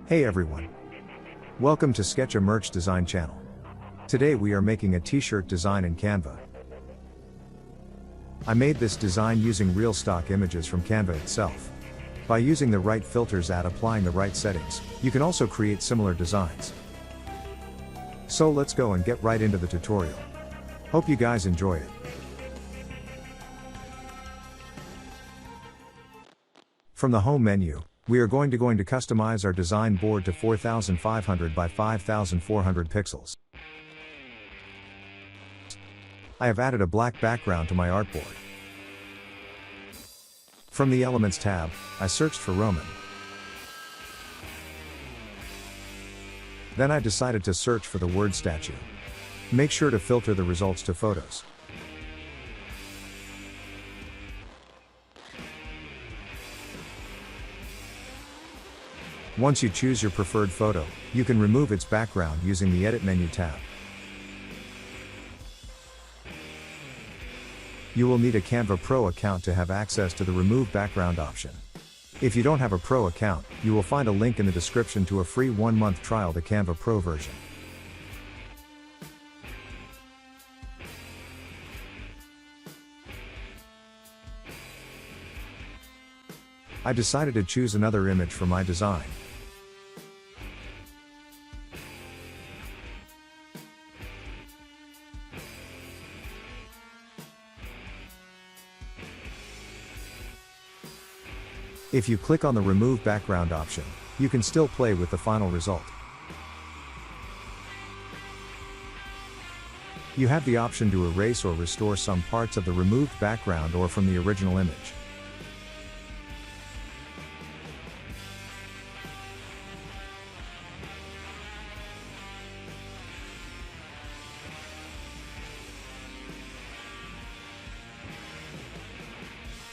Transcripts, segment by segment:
Hey everyone! Welcome to Sketchaa Design channel. Today we are making a t-shirt design in Canva. I made this design using real stock images from Canva itself. By using the right filters and applying the right settings, you can also create similar designs. So let's go and get right into the tutorial. Hope you guys enjoy it. From the home menu, we are going to customize our design board to 4500 by 5400 pixels. I have added a black background to my artboard. From the Elements tab, I searched for Roman. Then I decided to search for the word statue. Make sure to filter the results to photos. Once you choose your preferred photo, you can remove its background using the Edit menu tab. You will need a Canva Pro account to have access to the Remove Background option. If you don't have a Pro account, you will find a link in the description to a free 1-month trial to Canva Pro version. I decided to choose another image for my design. If you click on the Remove Background option, you can still play with the final result. You have the option to erase or restore some parts of the removed background or from the original image.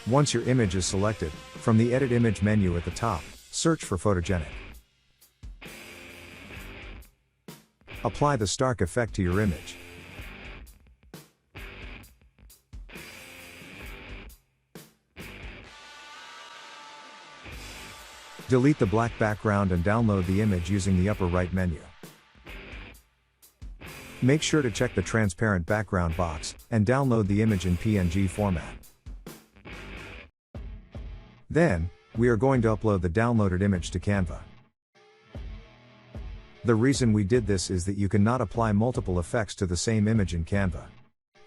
Once your image is selected, from the Edit Image menu at the top, search for Photogenic. Apply the Stark effect to your image. Delete the black background and download the image using the upper right menu. Make sure to check the transparent background box, and download the image in PNG format. Then, we are going to upload the downloaded image to Canva. The reason we did this is that you cannot apply multiple effects to the same image in Canva.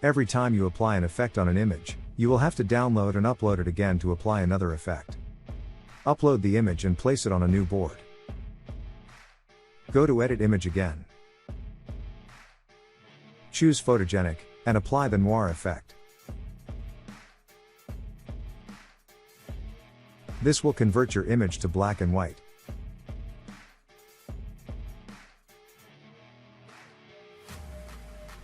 Every time you apply an effect on an image, you will have to download and upload it again to apply another effect. Upload the image and place it on a new board. Go to Edit Image again. Choose Photogenic, and apply the noir effect. This will convert your image to black and white.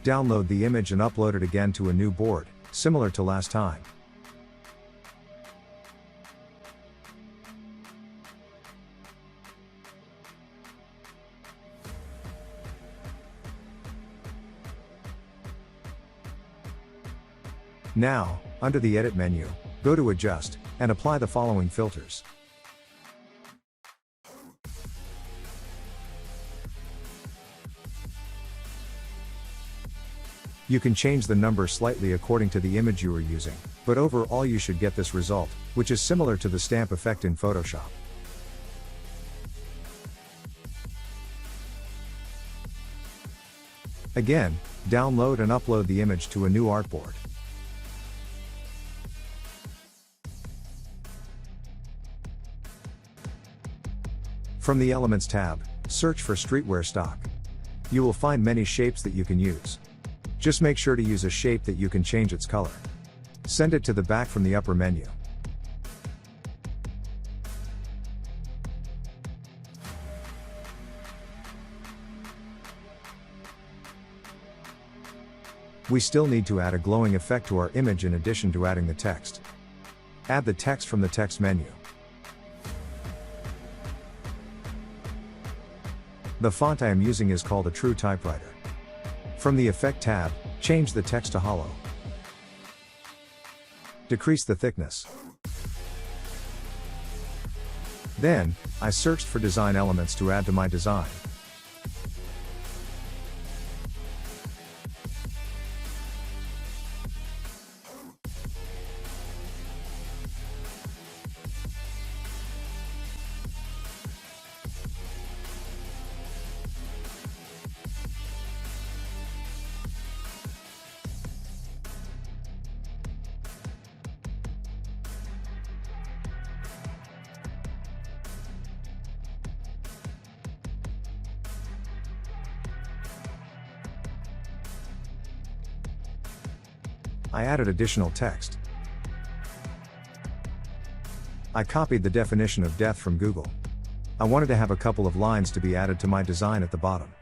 Download the image and upload it again to a new board, similar to last time. Now, under the Edit menu, go to Adjust, and apply the following filters. You can change the number slightly according to the image you are using, but overall you should get this result, which is similar to the stamp effect in Photoshop. Again, download and upload the image to a new artboard. From the Elements tab, search for streetwear stock. You will find many shapes that you can use. Just make sure to use a shape that you can change its color. Send it to the back from the upper menu. We still need to add a glowing effect to our image in addition to adding the text. Add the text from the text menu. The font I am using is called a True Typewriter. From the Effect tab, change the text to hollow. Decrease the thickness. Then, I searched for design elements to add to my design. I added additional text. I copied the definition of death from Google. I wanted to have a couple of lines to be added to my design at the bottom.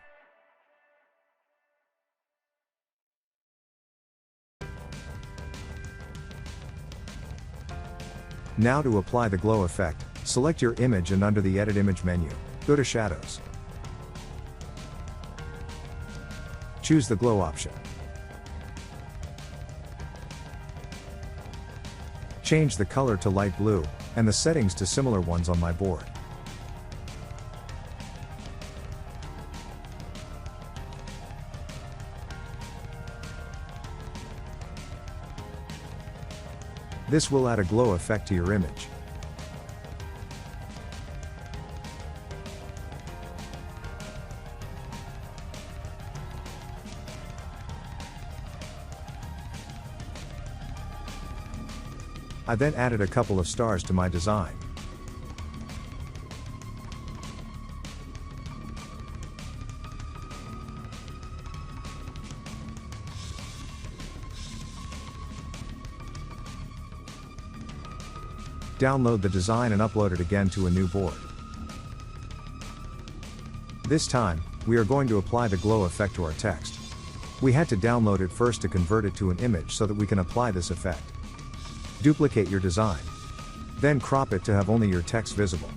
Now to apply the glow effect, select your image and under the Edit Image menu, go to Shadows. Choose the glow option. Change the color to light blue, and the settings to similar ones on my board. This will add a glow effect to your image. I then added a couple of stars to my design. Download the design and upload it again to a new board. This time, we are going to apply the glow effect to our text. We had to download it first to convert it to an image so that we can apply this effect. Duplicate your design. Then crop it to have only your text visible.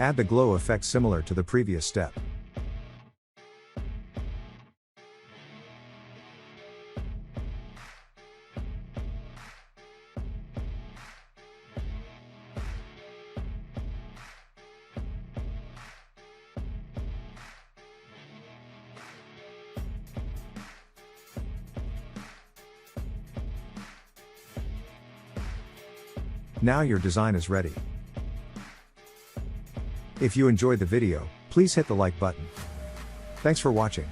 Add the glow effect similar to the previous step. Now your design is ready. If you enjoyed the video, please hit the like button. Thanks for watching.